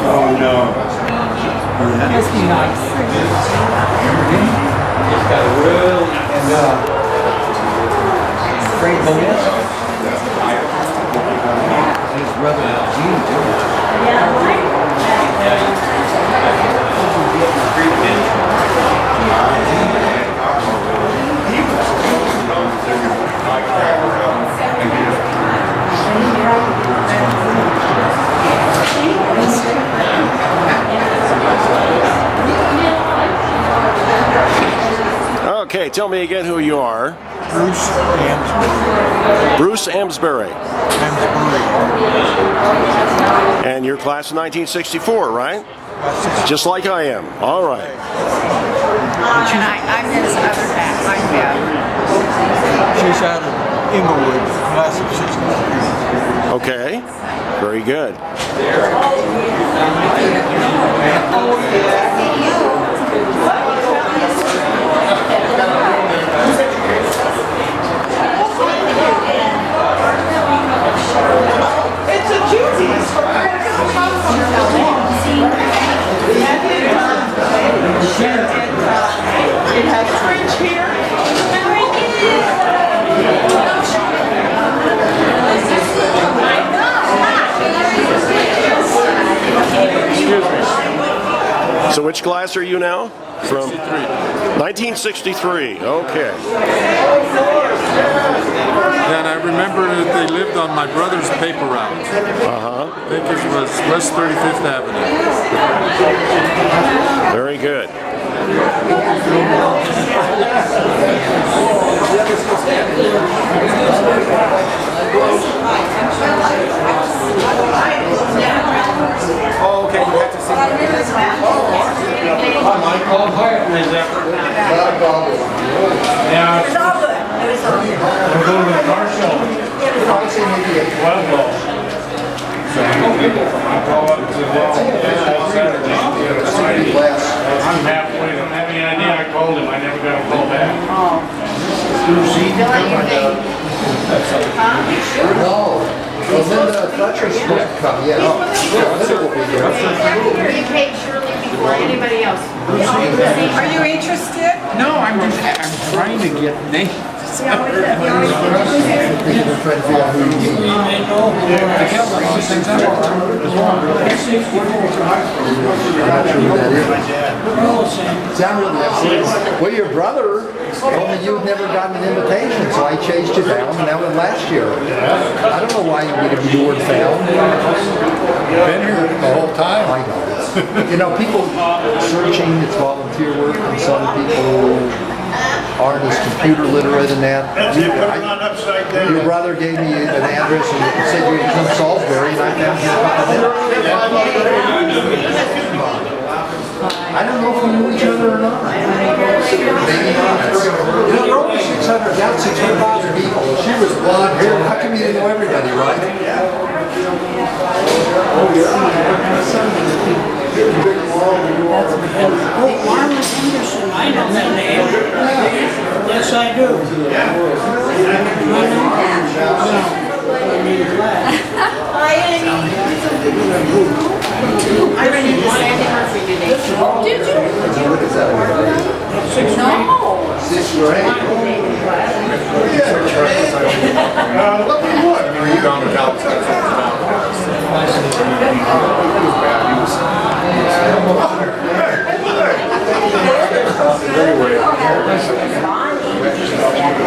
Oh no. Must be nice. It's got a real and Frank Gomez. His brother Gene too. Okay, tell me again who you are. Bruce Amsbury. Bruce Amsbury. Amsbury. And you're class of 1964, right? Just like I am. All right. And I'm his other half. I'm Deb. She's out of Inglewood, class of 63. Okay. Very good. It's a juicy. It has fringe here. Excuse me. So which class are you now? From 1963. Okay. And I remember that they lived on my brother's paper route. I think it was West 35th Avenue. Very good. Oh, okay, you have to see. Hi, Michael. Hyatt lives there. Yeah. It's all good. It's all good. We're going to the car show. Pueblo. So I call up to Saturday. I'm halfway. Don't have any idea. I called him. I never got a call back. No. Well, then the Fletcher's supposed to come, yeah. Fletcher will be here. You paid Shirley before anybody else. Are you interested? No, I'm trying to get names. We're trying to figure out who you need. I can't bring these things up as well. I'm not sure who that is. See, I'm really upset. Well, your brother told me you've never gotten an invitation, so I chased you down, and that was last year. I don't know why you needed the word found. Been here the whole time. I know. You know, people searching, it's volunteer work, and some people aren't as computer literate in that. Your brother gave me an address and said you had come Salisbury, and I found you a couple minutes. I don't know if we knew each other or not. Maybe not. You know, there were 600, down 600,000 people. She was blonde hair. How come you didn't know everybody, right? Oh, Marlon Henderson, I know that name. Yes, I do. I ran into Sandy Murphy today. Did you? What is that? No. 6th grade. Look at what? Are you down to Dallas? Yeah.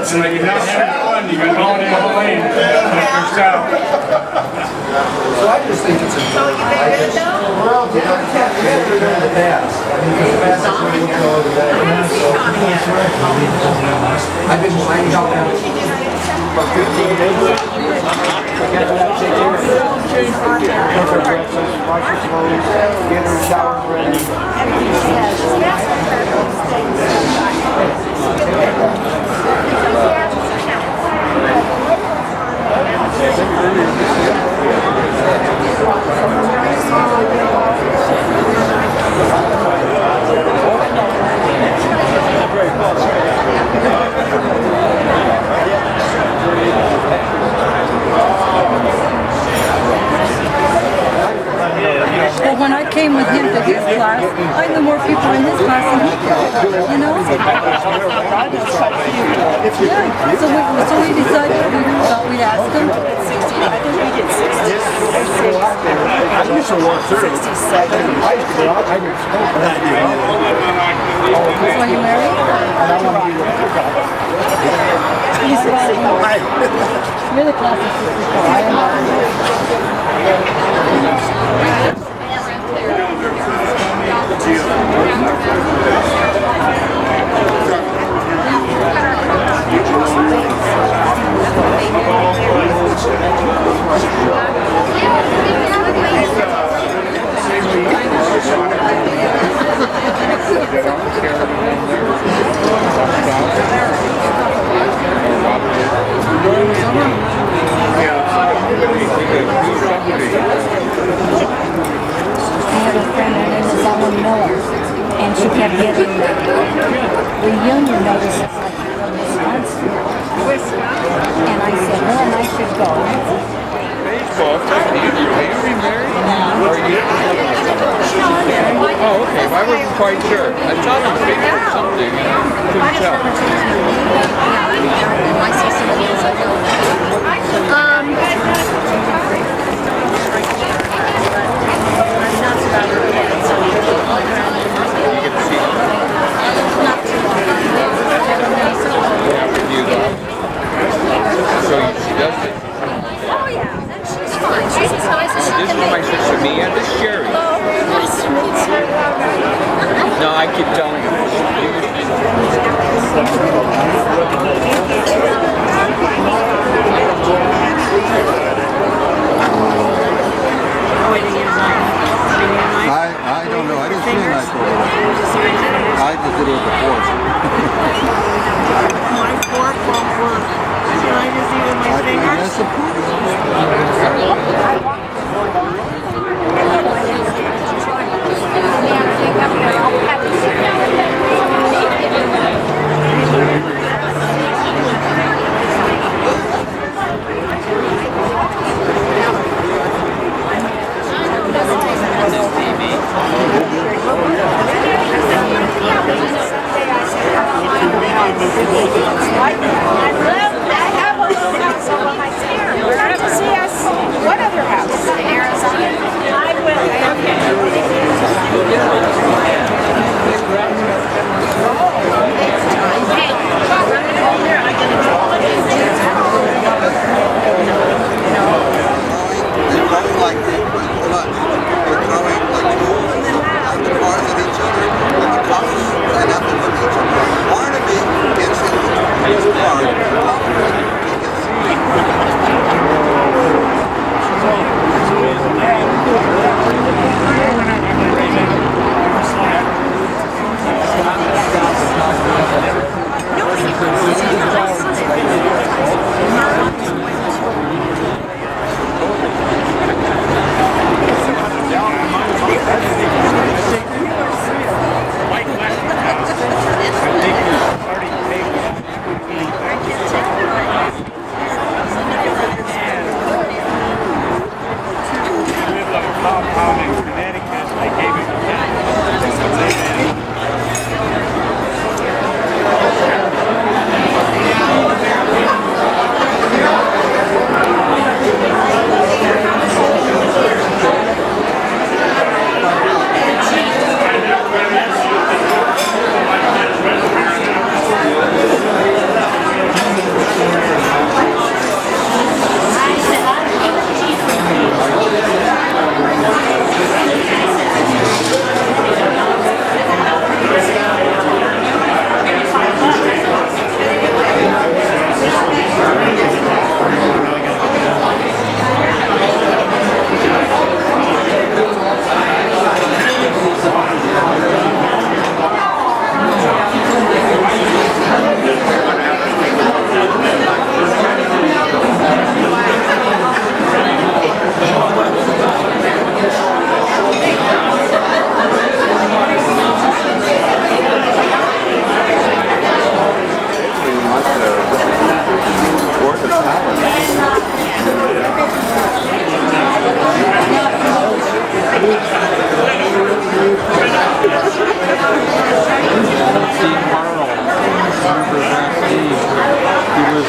So you now have fun, you can go in the lane, yourself. So I just think it's important. Well, yeah, I can't remember the past. I mean, the past is when we go over that. I've been finding out now for 15 days. Wash your clothes, get her shower ready. Well, when I came with him to his class, I knew more people in his class than he did. You know? Yeah. So we decided we thought we'd ask him. I think we did 60. I used to work through. 67. I used to go out. I did So you married? He's you're the class of 64. I am. And she kept getting reunion notices like from Wisconsin. And I said, well, I should go. Facebook. Are you remarried? Or you? Oh, okay. Well, I wasn't quite sure. I saw it on Facebook something. Couldn't tell. My sister is Oh yeah, she's fine. She's as nice as she This can is my be. sister Mia, this is Sherry. Oh, nice to meet you. No, I keep telling you.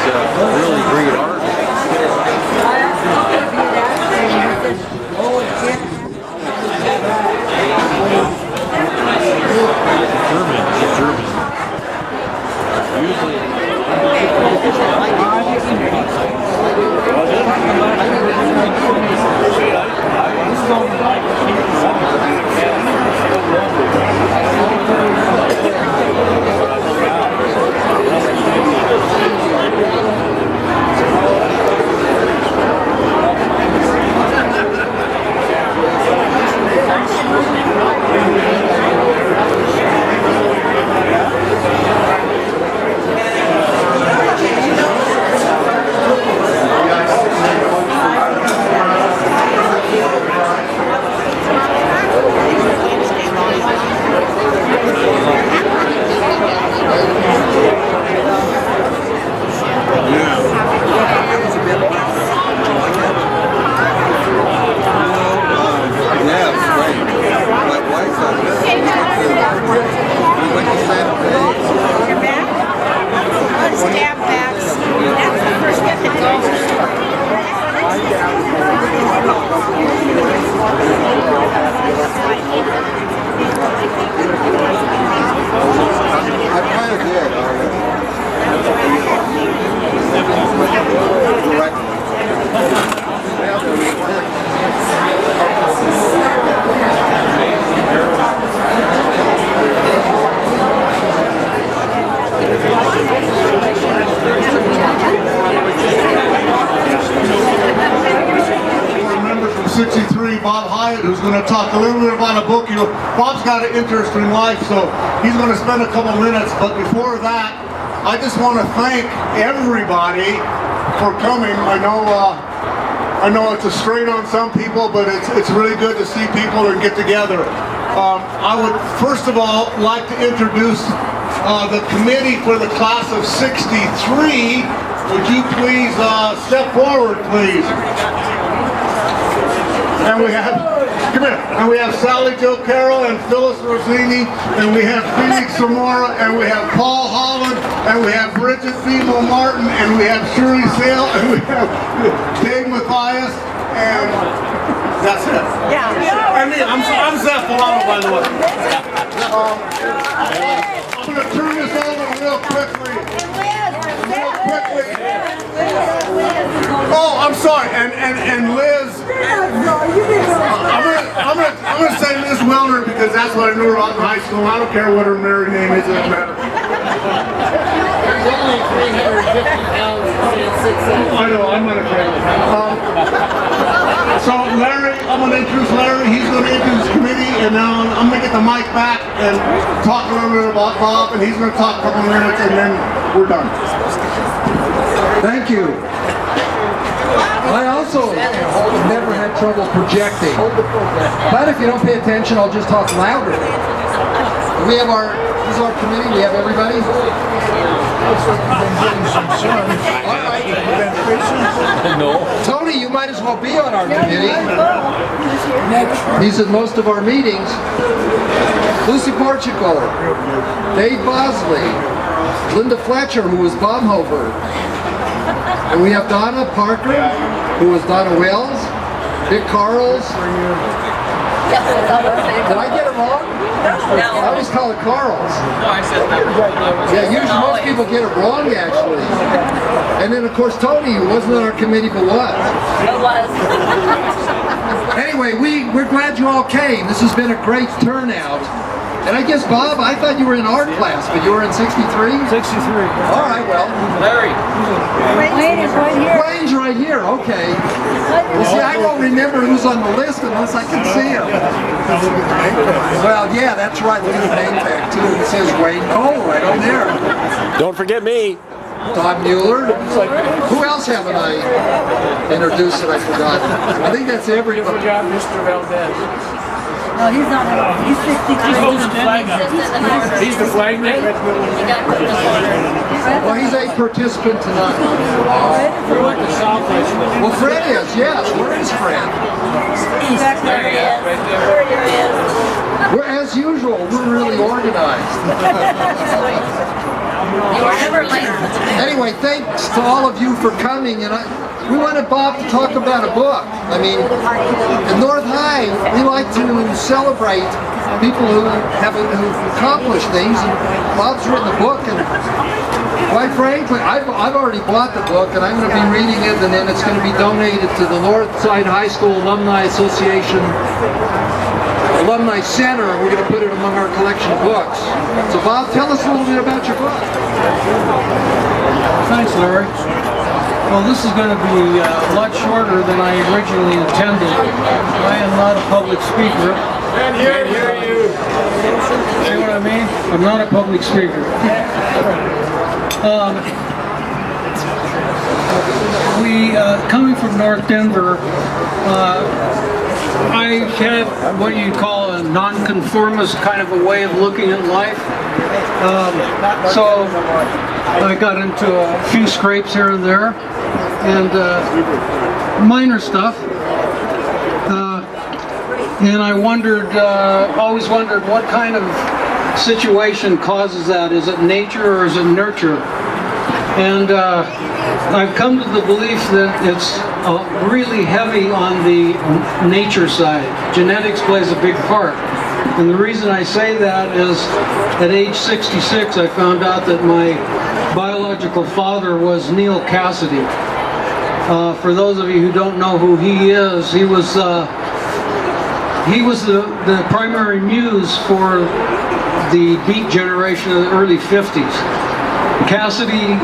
really great art. German. Member from 63, Bob Hyatt, who's going to talk a little bit about a book. You know, Bob's got an interesting life, so he's going to spend a couple minutes. But before that, I just want to thank everybody for coming. I know it's a strain on some people, but it's really good to see people and get together. I would first of all like to introduce the committee for the class of 63. Would you please step forward, please? And we have, come here, and we have Sally Jo Carroll and Phyllis Rossini, and we have Felix Zamora, and we have Paul Holland, and we have Bridget Femo Martin, and we have Shirley Sale, and we have Dave Mathias, and that's it. Yeah. And me, I'm Zeph Milano, by the way. I'm going to turn this over real quickly. Oh, I'm sorry, and Liz. I'm gonna say Liz Wellner because that's what I knew her about in high school. I don't care what her married name is, it doesn't matter. There's only 350 pounds and 6 I know, I'm not afraid. So Larry, I'm gonna introduce Larry. He's gonna introduce the committee, and now I'm gonna get the mic back and talk a little bit about Bob, and he's gonna talk a couple minutes, and then we're done. Thank you. I also have never had trouble projecting. But if you don't pay attention, I'll just talk louder. We have this is our committee, we have everybody. No. Tony, you might as well be on our committee. He's at most of our meetings. Lucy Portugal, Dave Bosley, Linda Fletcher, who was Baumhofer. And we have Donna Parker, who was Donna Wells, Vic Carls. Did I get it wrong? No. I always call it Carls. No, I said that. Yeah, usually most people get it wrong, actually. And then, of course, Tony, who wasn't on our committee, but was. It was. Anyway, we're glad you all came. This has been a great turnout. And I guess, Bob, I thought you were in art class, but you were in 63? 63. All right, well. Larry. Wayne is right here. Wayne's right here, okay. Well, see, I won't remember who's on the list unless I can see him. Well, yeah, that's right. Look at the name tag, too. It says Wayne Cole right on there. Don't forget me. Todd Mueller. Who else haven't I introduced that I forgot? I think that's everybody. You forgot Mr. Valdez. No, he's not. He's 63. He's the flag man. Well, he's a participant tonight. We're like the Southwest. Well, Fred is, yes. Where is Fred? There he is, right there. We're, as usual, we're really organized. You were never late. Anyway, thanks to all of you for coming, and we wanted Bob to talk about a book. I mean, in North High, we like to celebrate people who accomplished things, and Bob's written a book, and quite frankly, I've already bought the book, and I'm going to be reading it, and then it's going to be donated to the Northside High School Alumni Association Alumni Center, and we're going to put it among our collection of books. So Bob, tell us a little bit about your book. Thanks, Larry. Well, this is going to be a lot shorter than I originally intended. I am not a public speaker. Can't hear you. See what I mean? I'm not a public speaker. Coming from North Denver, I have what you call a nonconformist kind of a way of looking at life. So I got into a few scrapes here and there, and minor stuff. And I always wondered what kind of situation causes that. Is it nature or is it nurture? And I've come to the belief that it's really heavy on the nature side. Genetics plays a big part. And the reason I say that is at age 66 I found out that my biological father was Neal Cassady. For those of you who don't know who he is, he was the primary muse for the beat generation of the early 50s. Cassady,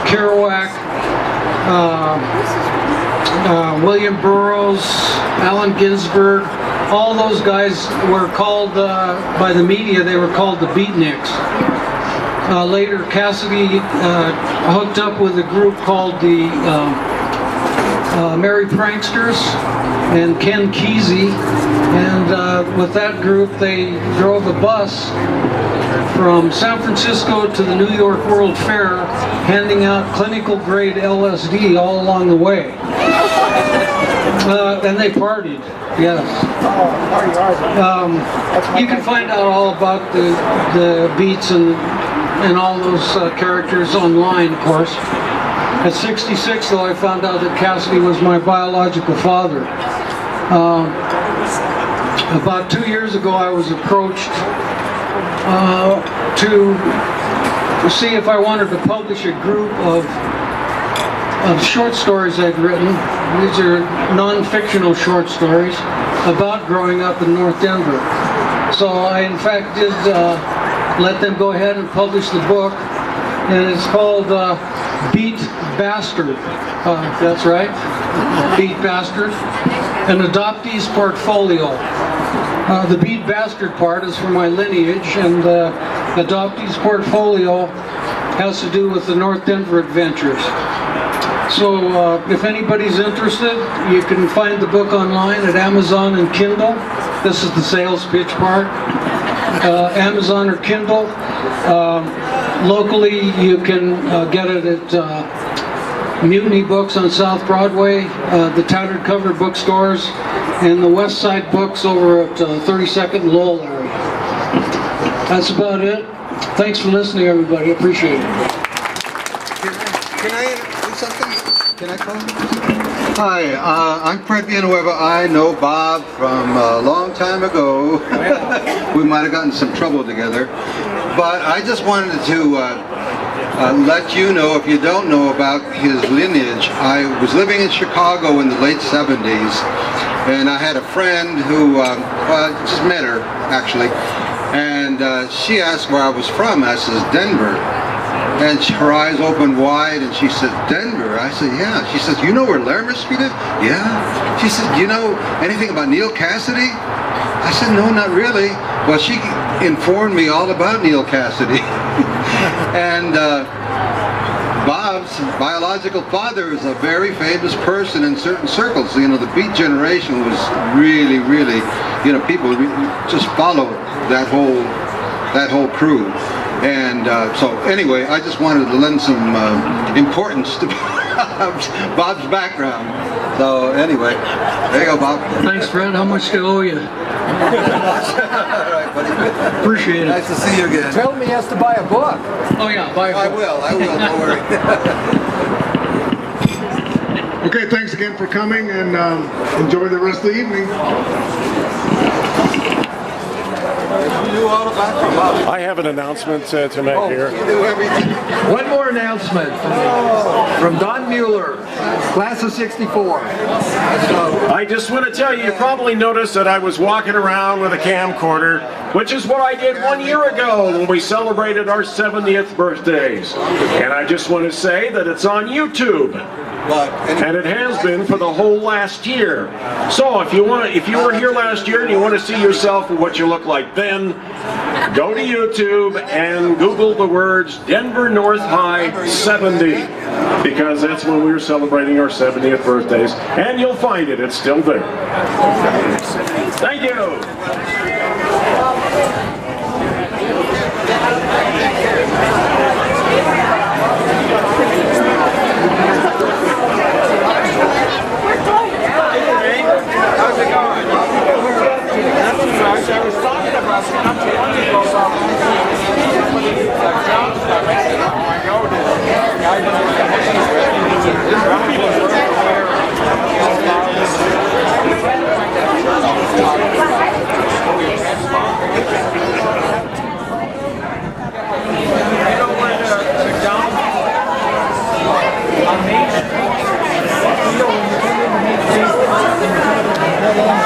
Kerouac, William Burroughs, Allen Ginsberg, all those guys were called, by the media, they were called the Beatniks. Later, Cassady hooked up with a group called the Merry Pranksters and Ken Kesey, and with that group they drove a bus from San Francisco to the New York World Fair, handing out clinical grade LSD all along the way. And they partied, yes. You can find out all about the beats and all those characters online, of course. At 66, though, I found out that Cassady was my biological father. About 2 years ago, I was approached to see if I wanted to publish a group of short stories I'd written. These are non-fictional short stories about growing up in North Denver. So I, in fact, did let them go ahead and publish the book, and it's called Beat Bastard. That's right, Beat Bastard, an adoptee's portfolio. The Beat Bastard part is from my lineage, and the adoptee's portfolio has to do with the North Denver adventures. So if anybody's interested, you can find the book online at Amazon and Kindle. This is the sales pitch part. Amazon or Kindle. Locally, you can get it at Mutiny Books on South Broadway, the Tattered Cover bookstores, and the West Side Books over at 32nd and Lowell area. That's about it. Thanks for listening, everybody. Appreciate it. Can I do something? Can I call? Hi, I'm Fred Villanueva. I know Bob from a long time ago. We might have gotten some trouble together. But I just wanted to let you know, if you don't know about his lineage, I was living in Chicago in the late 70s, and I had a friend who, well, I just met her, actually, and she asked where I was from. I says, Denver. And her eyes opened wide, and she said, Denver? I said, yeah. She says, you know where Larimer Street is? Yeah. She said, you know anything about Neal Cassady? I said, no, not really. Well, she informed me all about Neal Cassady. And Bob's biological father is a very famous person in certain circles. You know, the Beat generation was really, really, you know, people just followed that whole crew. And so anyway, I just wanted to lend some importance to Bob's background. So anyway, there you go, Bob. Thanks, Fred. How much do I owe you? right, buddy. Appreciate it. Nice to see you again. Tell him he has to buy a book. Oh yeah, bye. I will, don't worry. Okay, thanks again for coming, and enjoy the rest of the evening. I have an announcement to make here. One more announcement from Don Mueller, class of 64. I just want to tell you, you probably noticed that I was walking around with a camcorder, which is what I did 1 year ago when we celebrated our 70th birthdays. And I just want to say that it's on YouTube. And it has been for the whole last year. So if you were here last year and you want to see yourself and what you look like then, go to YouTube and Google the words Denver North High 70, because that's when we were celebrating our 70th birthdays, and you'll find it. It's still there. Thank you. How's it going? I was talking about not too long ago about jobs stuff. I said, oh my God, you know where the McDonald's on Main Street? You know when you come in the Main Street?